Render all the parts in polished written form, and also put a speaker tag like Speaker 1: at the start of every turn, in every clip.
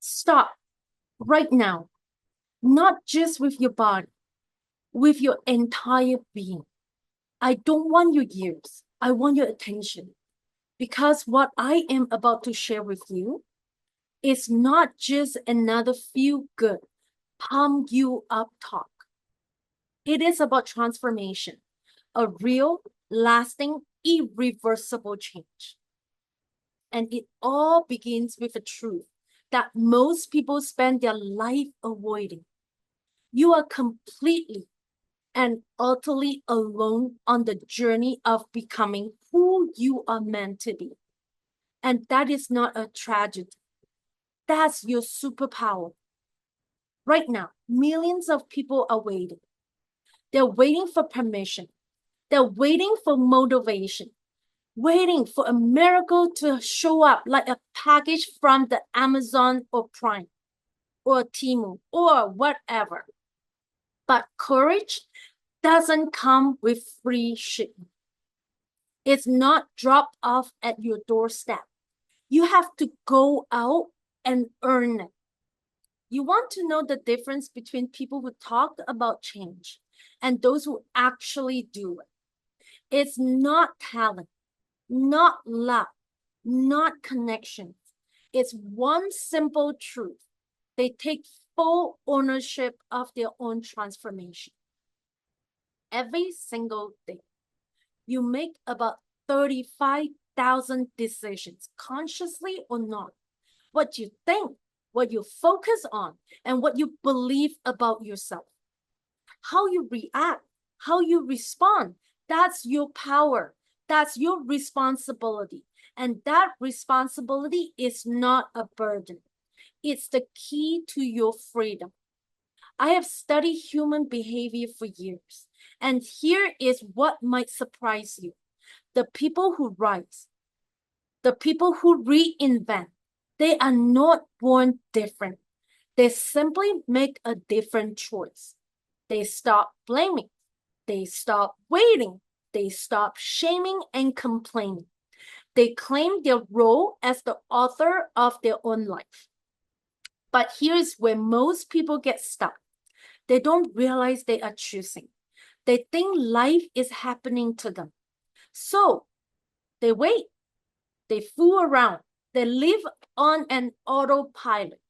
Speaker 1: Stop right now, not just with your body, with your entire being. I don't want your ears. I want your attention. Because what I am about to share with you is not just another feel good, pump you up talk. It is about transformation, a real, lasting, irreversible change. And it all begins with a truth that most people spend their life avoiding. You are completely and utterly alone on the journey of becoming who you are meant to be. And that is not a tragedy. That's your superpower. Right now, millions of people are waiting. They're waiting for permission. They're waiting for motivation, waiting for a miracle to show up like a package from the Amazon or Prime or Temu or whatever. But courage doesn't come with free shipment. It's not dropped off at your doorstep. You have to go out and earn it. You want to know the difference between people who talk about change and those who actually do it. It's not talent, not luck, not connections. It's one simple truth. They take full ownership of their own transformation. Every single day, you make about 35,000 decisions, consciously or not. What you think, what you focus on, and what you believe about yourself. How you react, how you respond, that's your power. That's your responsibility. And that responsibility is not a burden. It's the key to your freedom. I have studied human behavior for years, and here is what might surprise you. The people who rise, the people who reinvent, they are not born different. They simply make a different choice. They stop blaming. They stop waiting. They stop shaming and complaining. They claim their role as the author of their own life. But here's where most people get stuck. They don't realize they are choosing. They think life is happening to them. So they wait. They fool around. They live on an autopilot.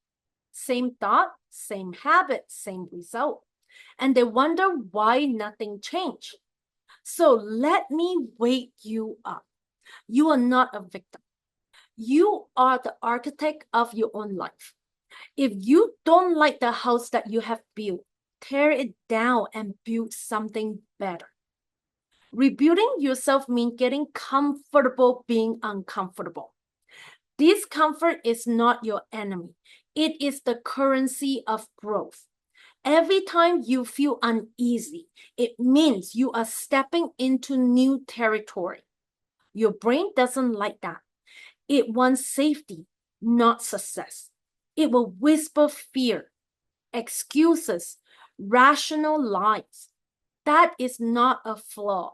Speaker 1: Same thought, same habit, same result. And they wonder why nothing changed. So let me wake you up. You are not a victim. You are the architect of your own life. If you don't like the house that you have built, tear it down and build something better. Rebuilding yourself means getting comfortable being uncomfortable. Discomfort is not your enemy. It is the currency of growth. Every time you feel uneasy, it means you are stepping into new territory. Your brain doesn't like that. It wants safety, not success. It will whisper fear, excuses, rational lies. That is not a flaw.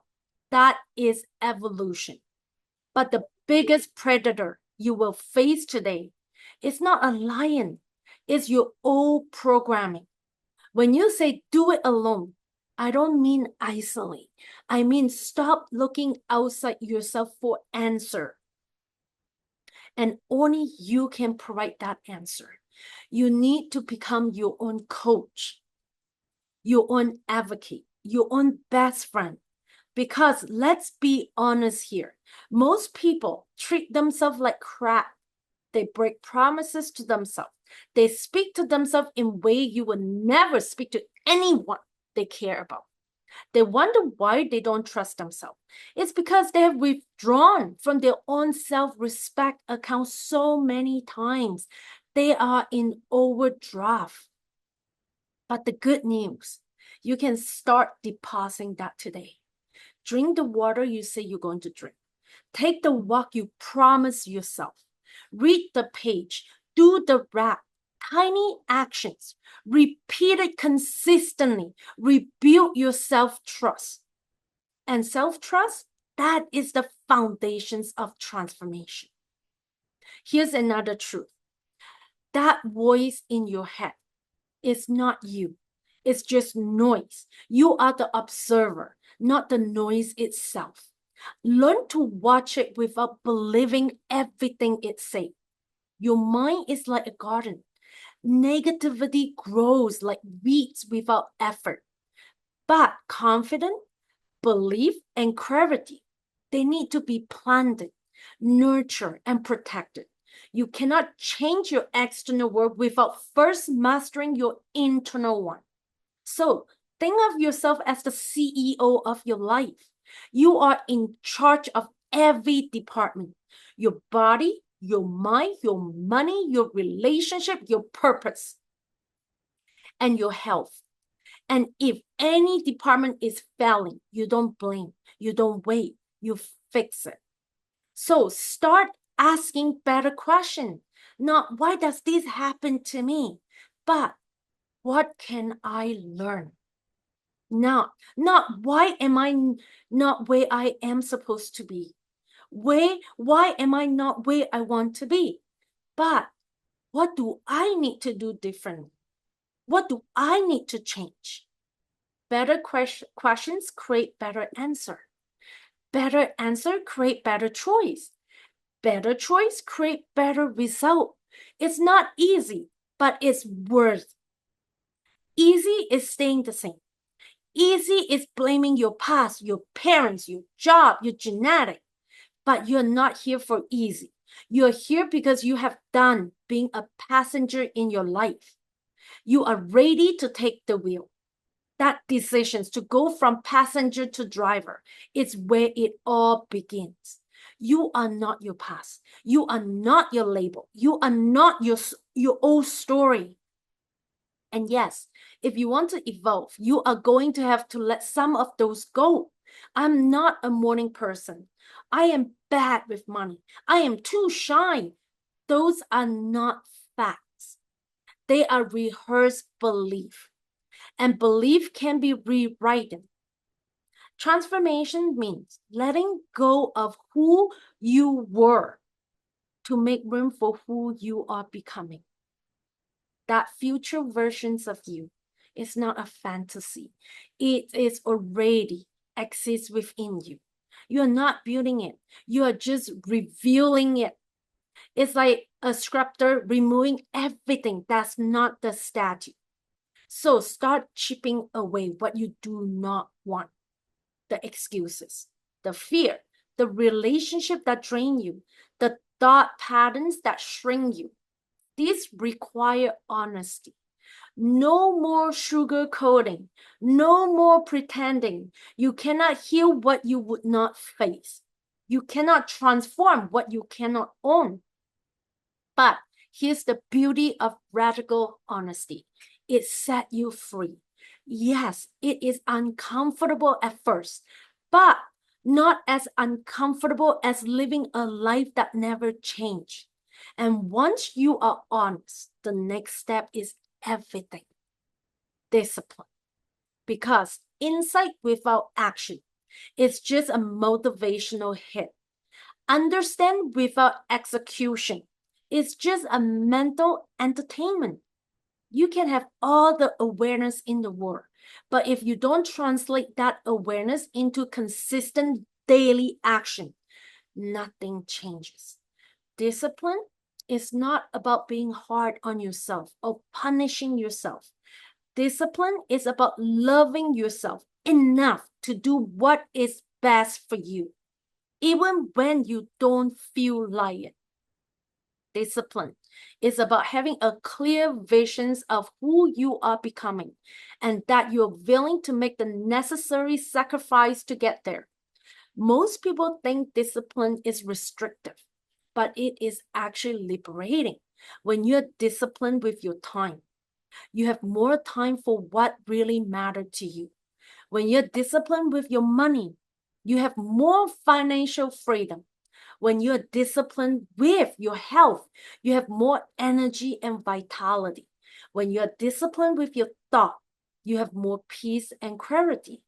Speaker 1: That is evolution. But the biggest predator you will face today is not a lion, it's your old programming. When you say do it alone, I don't mean isolate. I mean stop looking outside yourself for answer. And only you can provide that answer. You need to become your own coach, your own advocate, your own best friend. Because let's be honest here, most people treat themselves like crap. They break promises to themselves. They speak to themselves in way you would never speak to anyone they care about. They wonder why they don't trust themselves. It's because they have withdrawn from their own self-respect account so many times. They are in overdraft. But the good news, you can start depositing that today. Drink the water you say you're going to drink. Take the walk you promise yourself. Read the page. Do the rap. Tiny actions. Repeat it consistently. Rebuild your self-trust. And self-trust, that is the foundations of transformation. Here's another truth. That voice in your head is not you. It's just noise. You are the observer, not the noise itself. Learn to watch it without believing everything it says. Your mind is like a garden. Negativity grows like weeds without effort. But confidence, belief, and clarity, they need to be planted, nurtured, and protected. You cannot change your external world without first mastering your internal one. So think of yourself as the CEO of your life. You are in charge of every department: your body, your mind, your money, your relationship, your purpose, and your health. And if any department is failing, you don't blame, you don't wait, you fix it. So start asking better questions. Not why does this happen to me, but what can I learn? Not why am I not where I am supposed to be? Why am I not where I want to be? But what do I need to do differently? What do I need to change? Better questions create better answer. Better answer create better choice. Better choice create better result. It's not easy, but it's worth. Easy is staying the same. Easy is blaming your past, your parents, your job, your genetic. But you're not here for easy. You're here because you have done being a passenger in your life. You are ready to take the wheel. That decisions to go from passenger to driver is where it all begins. You are not your past. You are not your label. You are not your old story. And yes, if you want to evolve, you are going to have to let some of those go. I'm not a morning person. I am bad with money. I am too shy. Those are not facts. They are rehearsed belief. And belief can be rewritten. Transformation means letting go of who you were to make room for who you are becoming. That future versions of you is not a fantasy. It is already exists within you. You are not building it. You are just revealing it. It's like a sculptor removing everything that's not the statue. So start chipping away what you do not want. The excuses, the fear, the relationship that drain you, the thought patterns that shrink you. These require honesty. No more sugarcoating. No more pretending. You cannot heal what you would not face. You cannot transform what you cannot own. But here's the beauty of radical honesty. It set you free. Yes, it is uncomfortable at first, but not as uncomfortable as living a life that never changed. And once you are honest, the next step is everything. Discipline. Because insight without action is just a motivational hit. Understand without execution is just a mental entertainment. You can have all the awareness in the world, but if you don't translate that awareness into consistent daily action, nothing changes. Discipline is not about being hard on yourself or punishing yourself. Discipline is about loving yourself enough to do what is best for you, even when you don't feel like it. Discipline is about having a clear vision of who you are becoming and that you're willing to make the necessary sacrifice to get there. Most people think discipline is restrictive, but it is actually liberating. When you're disciplined with your time, you have more time for what really matters to you. When you're disciplined with your money, you have more financial freedom. When you're disciplined with your health, you have more energy and vitality. When you're disciplined with your thought, you have more peace and clarity.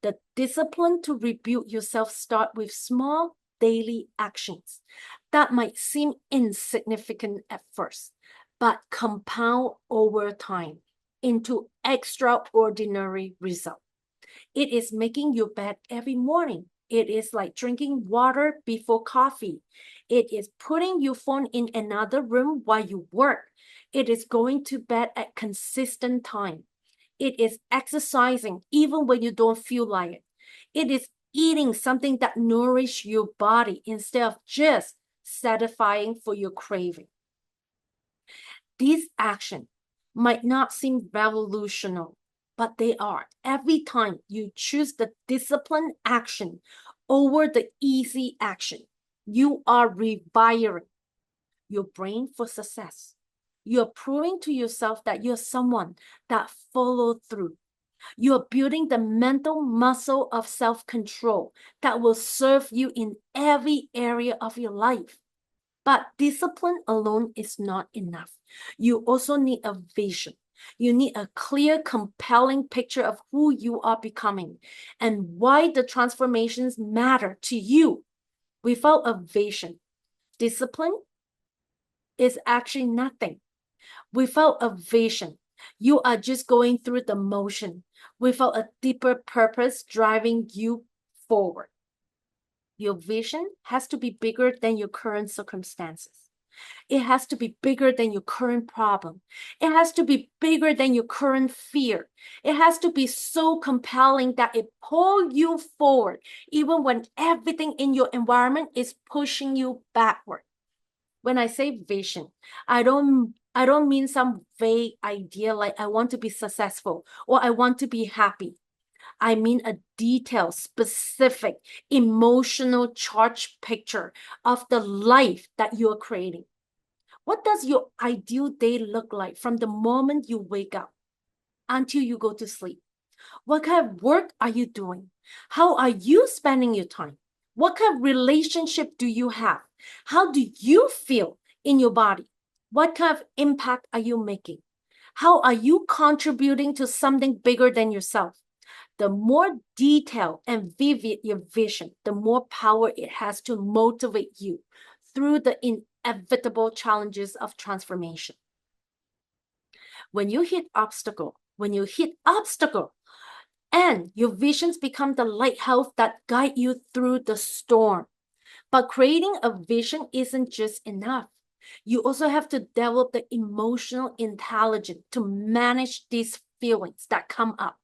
Speaker 1: The discipline to rebuild yourself start with small daily actions that might seem insignificant at first, but compound over time into extraordinary results. It is making your bed every morning. It is like drinking water before coffee. It is putting your phone in another room while you work. It is going to bed at consistent time. It is exercising even when you don't feel like it. It is eating something that nourishes your body instead of just satisfying for your craving. These actions might not seem revolutionary, but they are. Every time you choose the disciplined action over the easy action, you are rewiring your brain for success. You're proving to yourself that you're someone that follows through. You're building the mental muscle of self-control that will serve you in every area of your life. But discipline alone is not enough. You also need a vision. You need a clear, compelling picture of who you are becoming and why the transformations matter to you. Without a vision, discipline is actually nothing. Without a vision, you are just going through the motion without a deeper purpose driving you forward. Your vision has to be bigger than your current circumstances. It has to be bigger than your current problem. It has to be bigger than your current fear. It has to be so compelling that it pulls you forward, even when everything in your environment is pushing you backward. When I say vision, I don't mean some vague idea like I want to be successful or I want to be happy. I mean a detailed, specific, emotional charged picture of the life that you're creating. What does your ideal day look like from the moment you wake up until you go to sleep? What kind of work are you doing? How are you spending your time? What kind of relationship do you have? How do you feel in your body? What kind of impact are you making? How are you contributing to something bigger than yourself? The more detailed and vivid your vision, the more power it has to motivate you through the inevitable challenges of transformation. When you hit obstacle, and your visions become the lighthouse that guide you through the storm. But creating a vision isn't just enough. You also have to develop the emotional intelligence to manage these feelings that come up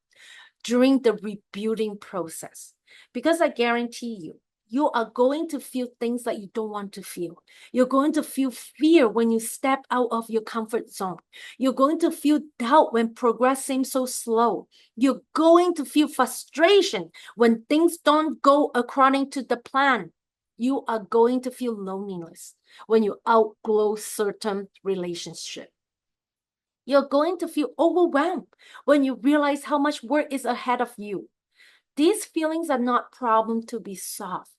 Speaker 1: during the rebuilding process. Because I guarantee you, you are going to feel things that you don't want to feel. You're going to feel fear when you step out of your comfort zone. You're going to feel doubt when progress seems so slow. You're going to feel frustration when things don't go according to the plan. You are going to feel loneliness when you outgrow certain relationships. You're going to feel overwhelmed when you realize how much work is ahead of you. These feelings are not problems to be solved.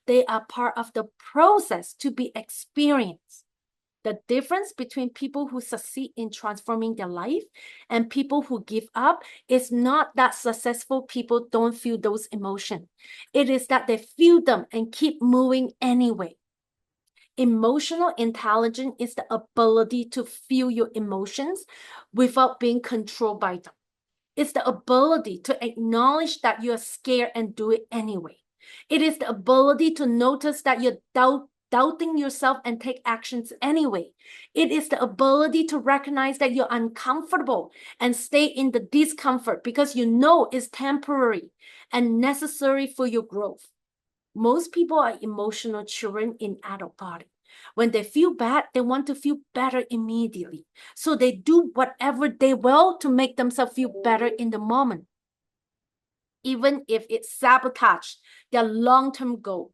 Speaker 1: They are part of the process to be experienced. The difference between people who succeed in transforming their life and people who give up is not that successful people don't feel those emotions. It is that they feel them and keep moving anyway. Emotional intelligence is the ability to feel your emotions without being controlled by them. It's the ability to acknowledge that you're scared and do it anyway. It is the ability to notice that you're doubting yourself and take actions anyway. It is the ability to recognize that you're uncomfortable and stay in the discomfort because you know it's temporary and necessary for your growth. Most people are emotional children in adult body. When they feel bad, they want to feel better immediately. So they do whatever they will to make themselves feel better in the moment, even if it sabotages their long-term goal.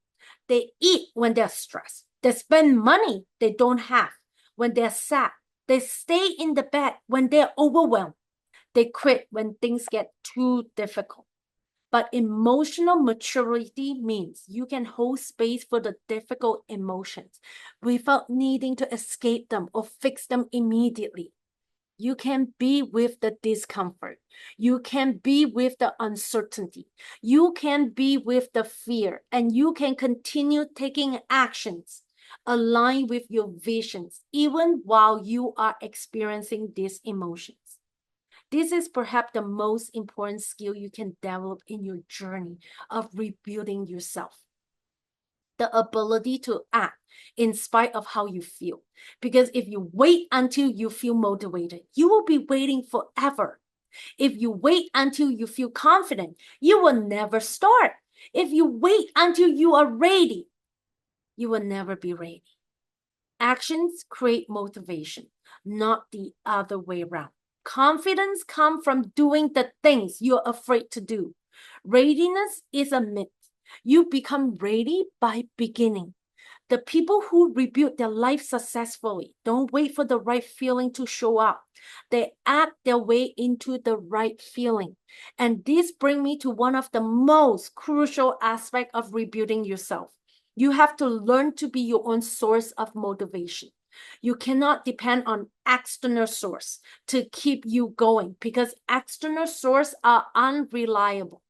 Speaker 1: They eat when they're stressed. They spend money they don't have when they're sad. They stay in the bed when they're overwhelmed. They quit when things get too difficult. But emotional maturity means you can hold space for the difficult emotions without needing to escape them or fix them immediately. You can be with the discomfort. You can be with the uncertainty. You can be with the fear, and you can continue taking actions align with your visions, even while you are experiencing these emotions. This is perhaps the most important skill you can develop in your journey of rebuilding yourself. The ability to act in spite of how you feel. Because if you wait until you feel motivated, you will be waiting forever. If you wait until you feel confident, you will never start. If you wait until you are ready, you will never be ready. Actions create motivation, not the other way around. Confidence comes from doing the things you're afraid to do. Readiness is a myth. You become ready by beginning. The people who rebuild their life successfully don't wait for the right feeling to show up. They act their way into the right feeling. And this brings me to one of the most crucial aspects of rebuilding yourself. You have to learn to be your own source of motivation. You cannot depend on external source to keep you going because external sources are unreliable.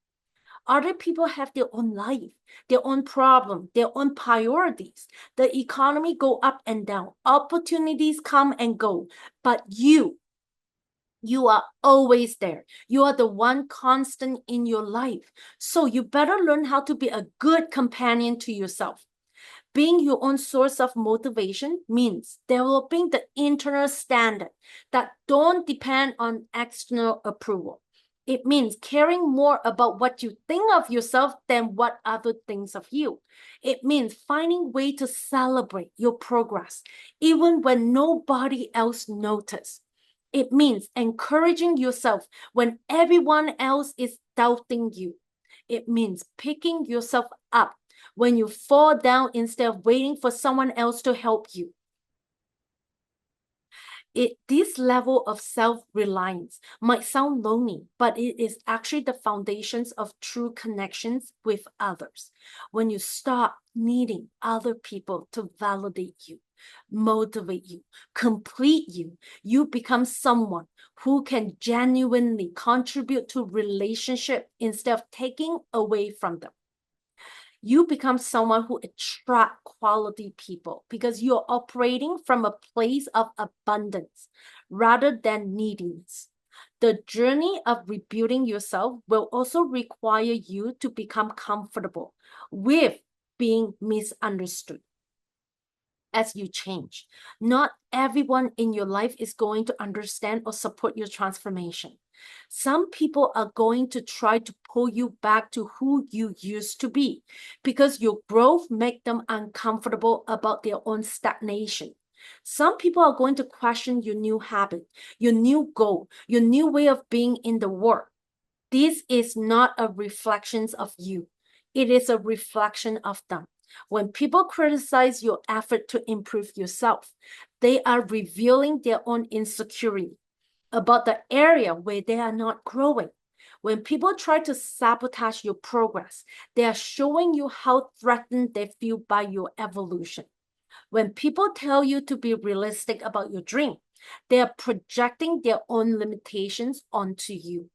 Speaker 1: Other people have their own life, their own problem, their own priorities. The economy go up and down. Opportunities come and go. But you are always there. You are the one constant in your life. So you better learn how to be a good companion to yourself. Being your own source of motivation means developing the internal standard that don't depend on external approval. It means caring more about what you think of yourself than what other thinks of you. It means finding way to celebrate your progress, even when nobody else notices. It means encouraging yourself when everyone else is doubting you. It means picking yourself up when you fall down instead of waiting for someone else to help you. This level of self-reliance might sound lonely, but it is actually the foundations of true connections with others. When you stop needing other people to validate you, motivate you, complete you, you become someone who can genuinely contribute to relationship instead of taking away from them. You become someone who attract quality people because you're operating from a place of abundance rather than neediness. The journey of rebuilding yourself will also require you to become comfortable with being misunderstood as you change. Not everyone in your life is going to understand or support your transformation. Some people are going to try to pull you back to who you used to be because your growth makes them uncomfortable about their own stagnation. Some people are going to question your new habit, your new goal, your new way of being in the world. This is not a reflection of you. It is a reflection of them. When people criticize your effort to improve yourself, they are revealing their own insecurity about the area where they are not growing. When people try to sabotage your progress, they are showing you how threatened they feel by your evolution. When people tell you to be realistic about your dream, they are projecting their own limitations onto you.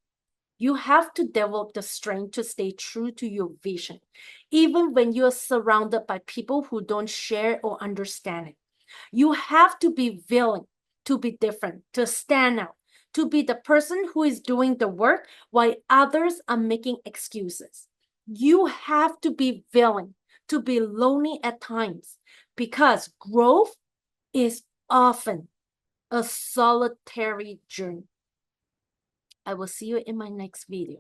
Speaker 1: You have to develop the strength to stay true to your vision, even when you are surrounded by people who don't share or understand it. You have to be willing to be different, to stand out, to be the person who is doing the work while others are making excuses. You have to be willing to be lonely at times because growth is often a solitary journey. I will see you in my next video.